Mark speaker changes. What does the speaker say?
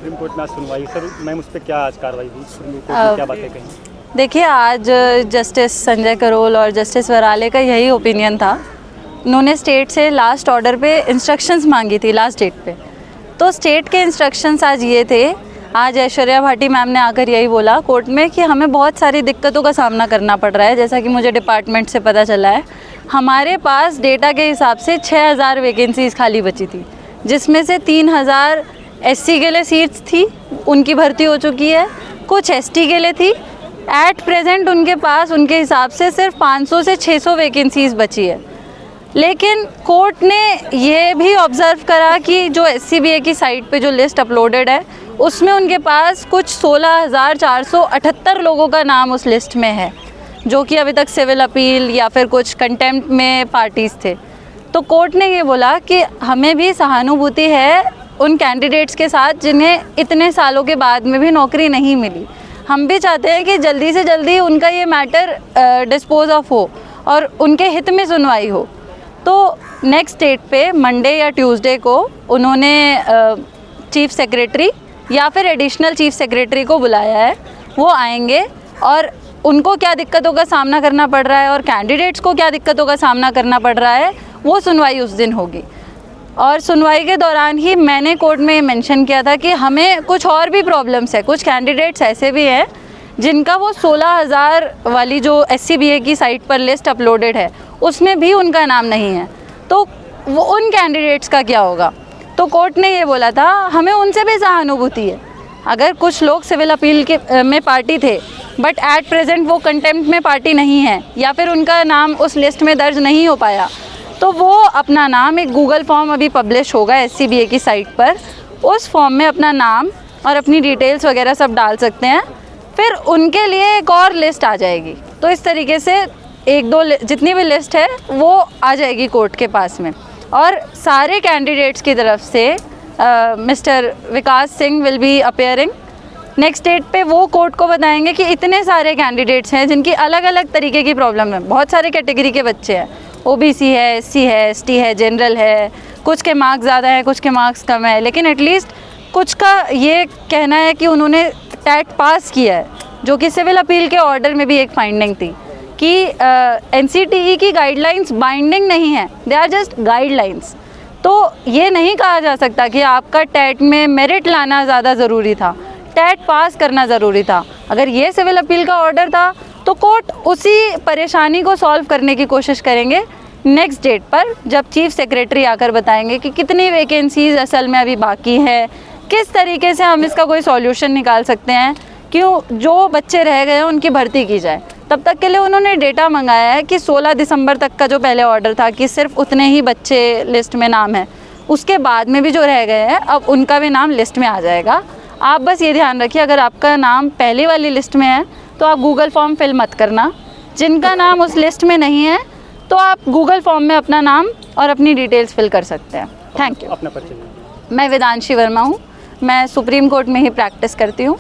Speaker 1: Supreme court में आज सुनवाई, सर मैम उस पर क्या आज कार्रवाई हुई, सुप्रीम कोर्ट में क्या बातें कहीं?
Speaker 2: देखिए, आज जस्टिस संजय करोल और जस्टिस वराले का यही ओपिनियन था। उन्होंने स्टेट से लास्ट ऑर्डर पे इंस्ट्रक्शंस मांगी थी लास्ट डेट पे। तो स्टेट के इंस्ट्रक्शंस आज ये थे, आज ऐश्वर्या भाटी मैम ने आकर यही बोला कोर्ट में कि हमें बहुत सारी दिक्कतों का सामना करना पड़ रहा है। जैसा कि मुझे डिपार्टमेंट से पता चला है, हमारे पास डेटा के हिसाब से 6000 वैकेंसीज़ खाली बची थी, जिसमें से 3000 SC के लिए सीट्स थी, उनकी भर्ती हो चुकी है, कुछ ST के लिए थी। एट प्रेजेंट उनके पास उनके हिसाब से सिर्फ 500 से 600 वैकेंसीज़ बची है। लेकिन कोर्ट ने ये भी ऑब्ज़र्व करा कि जो SCBA की साइट पे जो लिस्ट अपलोडेड है उसमें उनके पास कुछ 16,478 लोगों का नाम उस लिस्ट में है, जो कि अभी तक सिविल अपील या फिर कुछ कंटेम्प्ट में पार्टीज़ थे। तो कोर्ट ने ये बोला कि हमें भी सहानुभूति है उन कैंडिडेट्स के साथ जिन्हें इतने सालों के बाद में भी नौकरी नहीं मिली। हम भी चाहते हैं कि जल्दी से जल्दी उनका ये मैटर डिस्पोज ऑफ हो और उनके हित में सुनवाई हो। तो नेक्स्ट डेट पे मंडे या ट्यूसडे को उन्होंने चीफ सेक्रेटरी या फिर एडिशनल चीफ सेक्रेटरी को बुलाया है। वो आएंगे और उनको क्या दिक्कतों का सामना करना पड़ रहा है और कैंडिडेट्स को क्या दिक्कतों का सामना करना पड़ रहा है, वो सुनवाई उस दिन होगी। और सुनवाई के दौरान ही मैंने कोर्ट में मेंशन किया था कि हमें कुछ और भी प्रॉब्लम्स है। कुछ कैंडिडेट्स ऐसे भी हैं जिनका वो 16,000 वाली जो SCBA की साइट पर लिस्ट अपलोडेड है उसमें भी उनका नाम नहीं है। तो वो उन कैंडिडेट्स का क्या होगा? तो कोर्ट ने ये बोला था हमें उनसे भी सहानुभूति है। अगर कुछ लोग सिविल अपील के में पार्टी थे बट एट प्रेजेंट वो कंटेम्प्ट में पार्टी नहीं है या फिर उनका नाम उस लिस्ट में दर्ज नहीं हो पाया, तो वो अपना नाम, एक गूगल फॉर्म अभी पब्लिश होगा SCBA की साइट पर, उस फॉर्म में अपना नाम और अपनी डिटेल्स वगैरह सब डाल सकते हैं। फिर उनके लिए एक और लिस्ट आ जाएगी। तो इस तरीके से एक दो जितनी भी लिस्ट है वो आ जाएगी कोर्ट के पास में। और सारे कैंडिडेट्स की तरफ से mister Vikas Singh will be appearing next date पे। वो कोर्ट को बताएंगे कि इतने सारे कैंडिडेट्स हैं जिनकी अलग अलग तरीके की प्रॉब्लम है। बहुत सारे कैटेगरी के बच्चे हैं, OBC है, SC है, ST है, जनरल है, कुछ के मार्क्स ज़्यादा हैं, कुछ के मार्क्स कम है, लेकिन एटलीस्ट कुछ का ये कहना है कि उन्होंने टेट पास किया है, जो कि सिविल अपील के ऑर्डर में भी एक फाइंडिंग थी कि NCTE की गाइडलाइंस बाइंडिंग नहीं है, दे आर जस्ट गाइडलाइंस। तो ये नहीं कहा जा सकता कि आपका टेट में मेरिट लाना ज़्यादा ज़रूरी था, टेट पास करना ज़रूरी था। अगर ये सिविल अपील का ऑर्डर था तो कोर्ट उसी परेशानी को सॉल्व करने की कोशिश करेंगे नेक्स्ट डेट पर, जब चीफ सेक्रेटरी आकर बताएंगे कि कितनी वैकेंसीज असल में अभी बाकी है, किस तरीके से हम इसका कोई सॉल्यूशन निकाल सकते हैं, क्यों जो बच्चे रह गए हैं उनकी भर्ती की जाए। तब तक के लिए उन्होंने डेटा मंगाया है कि 16 दिसंबर तक का जो पहले ऑर्डर था कि सिर्फ उतने ही बच्चे लिस्ट में नाम है, उसके बाद में भी जो रह गए हैं अब उनका भी नाम लिस्ट में आ जाएगा। आप बस ये ध्यान रखिए, अगर आपका नाम पहली वाली लिस्ट में है तो आप गूगल फॉर्म फिल मत करना। जिनका नाम उस लिस्ट में नहीं है तो आप गूगल फॉर्म में अपना नाम और अपनी डिटेल्स फिल कर सकते हैं। Thank you.
Speaker 1: अपना परिचय।
Speaker 2: मैं वेदांशी वर्मा हूँ, मैं सुप्रीम कोर्ट में ही प्रैक्टिस करती हूँ।